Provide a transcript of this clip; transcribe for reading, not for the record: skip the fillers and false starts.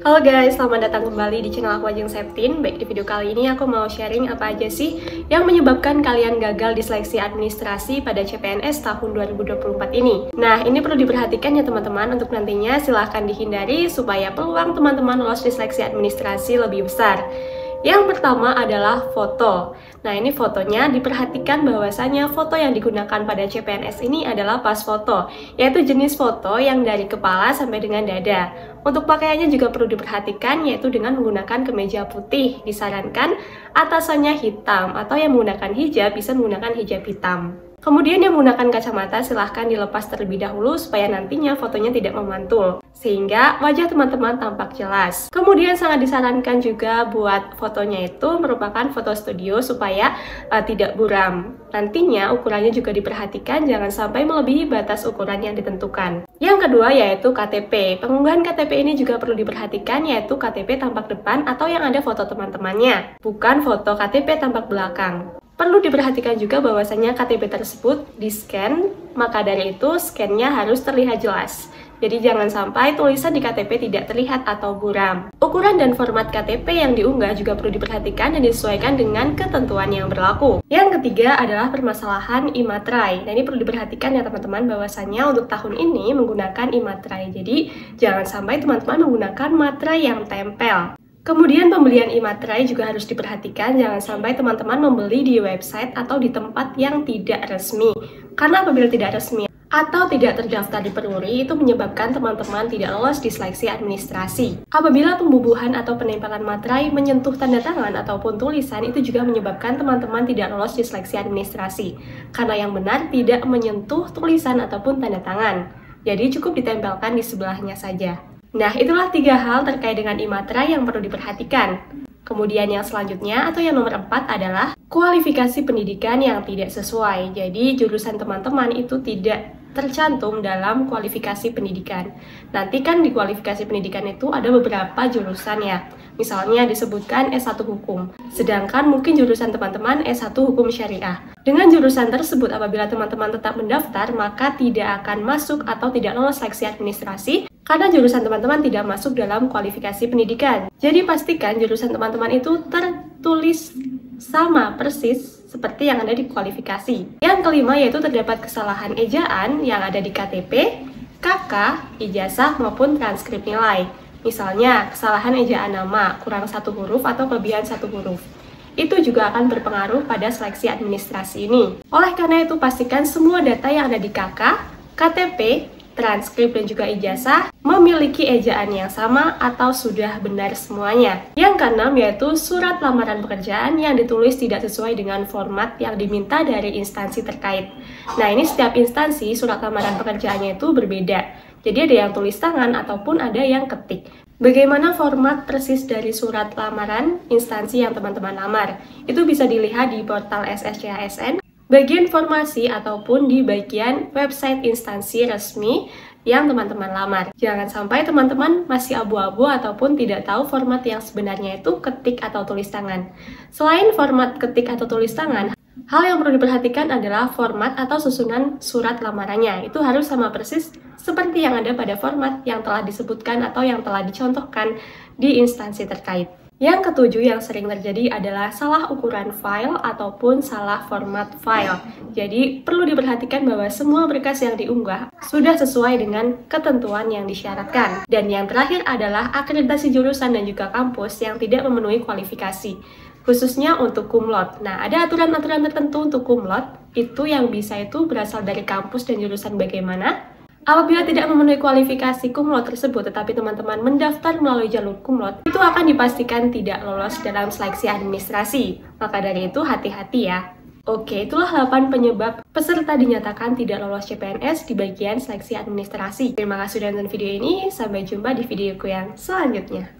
Halo guys, selamat datang kembali di channel aku Ajeng Septin. Baik, di video kali ini aku mau sharing apa aja sih yang menyebabkan kalian gagal di seleksi administrasi pada CPNS tahun 2024 ini. Nah, ini perlu diperhatikan ya teman-teman, untuk nantinya silahkan dihindari supaya peluang teman-teman lolos di seleksi administrasi lebih besar. Yang pertama adalah foto. Nah, ini fotonya diperhatikan bahwasanya foto yang digunakan pada CPNS ini adalah pas foto, yaitu jenis foto yang dari kepala sampai dengan dada. Untuk pakaiannya juga perlu diperhatikan, yaitu dengan menggunakan kemeja putih. Disarankan atasannya hitam, atau yang menggunakan hijab bisa menggunakan hijab hitam. Kemudian yang menggunakan kacamata silahkan dilepas terlebih dahulu supaya nantinya fotonya tidak memantul, sehingga wajah teman-teman tampak jelas. Kemudian sangat disarankan juga buat fotonya itu merupakan foto studio supaya tidak buram. Nantinya ukurannya juga diperhatikan, jangan sampai melebihi batas ukuran yang ditentukan. Yang kedua yaitu KTP. Pengunggahan KTP ini juga perlu diperhatikan, yaitu KTP tampak depan atau yang ada foto teman-temannya, bukan foto KTP tampak belakang. Perlu diperhatikan juga bahwasanya KTP tersebut di-scan, maka dari itu scan-nya harus terlihat jelas. Jadi jangan sampai tulisan di KTP tidak terlihat atau buram. Ukuran dan format KTP yang diunggah juga perlu diperhatikan dan disesuaikan dengan ketentuan yang berlaku. Yang ketiga adalah permasalahan e-materai. Nah, ini perlu diperhatikan ya teman-teman, bahwasanya untuk tahun ini menggunakan e-materai. Jadi jangan sampai teman-teman menggunakan materai yang tempel. Kemudian pembelian e-materai juga harus diperhatikan, jangan sampai teman-teman membeli di website atau di tempat yang tidak resmi. Karena apabila tidak resmi atau tidak terdaftar di Peruri, itu menyebabkan teman-teman tidak lolos di seleksi administrasi. Apabila pembubuhan atau penempelan materai menyentuh tanda tangan ataupun tulisan, itu juga menyebabkan teman-teman tidak lolos di seleksi administrasi. Karena yang benar tidak menyentuh tulisan ataupun tanda tangan. Jadi cukup ditempelkan di sebelahnya saja. Nah, itulah 3 hal terkait dengan e-materai yang perlu diperhatikan. Kemudian yang selanjutnya atau yang nomor 4 adalah kualifikasi pendidikan yang tidak sesuai. Jadi jurusan teman-teman itu tidak tercantum dalam kualifikasi pendidikan. Nanti kan di kualifikasi pendidikan itu ada beberapa jurusan ya. Misalnya disebutkan S1 Hukum, sedangkan mungkin jurusan teman-teman S1 Hukum Syariah. Dengan jurusan tersebut apabila teman-teman tetap mendaftar, maka tidak akan masuk atau tidak lolos seleksi administrasi karena jurusan teman-teman tidak masuk dalam kualifikasi pendidikan. Jadi pastikan jurusan teman-teman itu tertulis sama persis seperti yang ada di kualifikasi. Yang kelima yaitu terdapat kesalahan ejaan yang ada di KTP, KK, ijazah maupun transkrip nilai. Misalnya kesalahan ejaan nama, kurang 1 huruf atau kelebihan 1 huruf. Itu juga akan berpengaruh pada seleksi administrasi ini. Oleh karena itu pastikan semua data yang ada di KK, KTP, transkrip dan juga ijazah memiliki ejaan yang sama atau sudah benar semuanya. Yang keenam yaitu surat lamaran pekerjaan yang ditulis tidak sesuai dengan format yang diminta dari instansi terkait. Nah, ini setiap instansi surat lamaran pekerjaannya itu berbeda. Jadi ada yang tulis tangan ataupun ada yang ketik. Bagaimana format persis dari surat lamaran instansi yang teman-teman lamar? Itu bisa dilihat di portal SSCASN, bagian formasi ataupun di bagian website instansi resmi yang teman-teman lamar. Jangan sampai teman-teman masih abu-abu ataupun tidak tahu format yang sebenarnya itu ketik atau tulis tangan. Selain format ketik atau tulis tangan, hal yang perlu diperhatikan adalah format atau susunan surat lamarannya. Itu harus sama persis seperti yang ada pada format yang telah disebutkan atau yang telah dicontohkan di instansi terkait. Yang ketujuh yang sering terjadi adalah salah ukuran file ataupun salah format file. Jadi perlu diperhatikan bahwa semua berkas yang diunggah sudah sesuai dengan ketentuan yang disyaratkan. Dan yang terakhir adalah akreditasi jurusan dan juga kampus yang tidak memenuhi kualifikasi, khususnya untuk kumlot. Nah, ada aturan-aturan tertentu untuk kumlot, itu yang bisa itu berasal dari kampus dan jurusan bagaimana. Apabila tidak memenuhi kualifikasi kumlot tersebut, tetapi teman-teman mendaftar melalui jalur kumlot, itu akan dipastikan tidak lolos dalam seleksi administrasi. Maka dari itu hati-hati ya. Oke, itulah 8 penyebab peserta dinyatakan tidak lolos CPNS di bagian seleksi administrasi. Terima kasih sudah nonton video ini, sampai jumpa di videoku yang selanjutnya.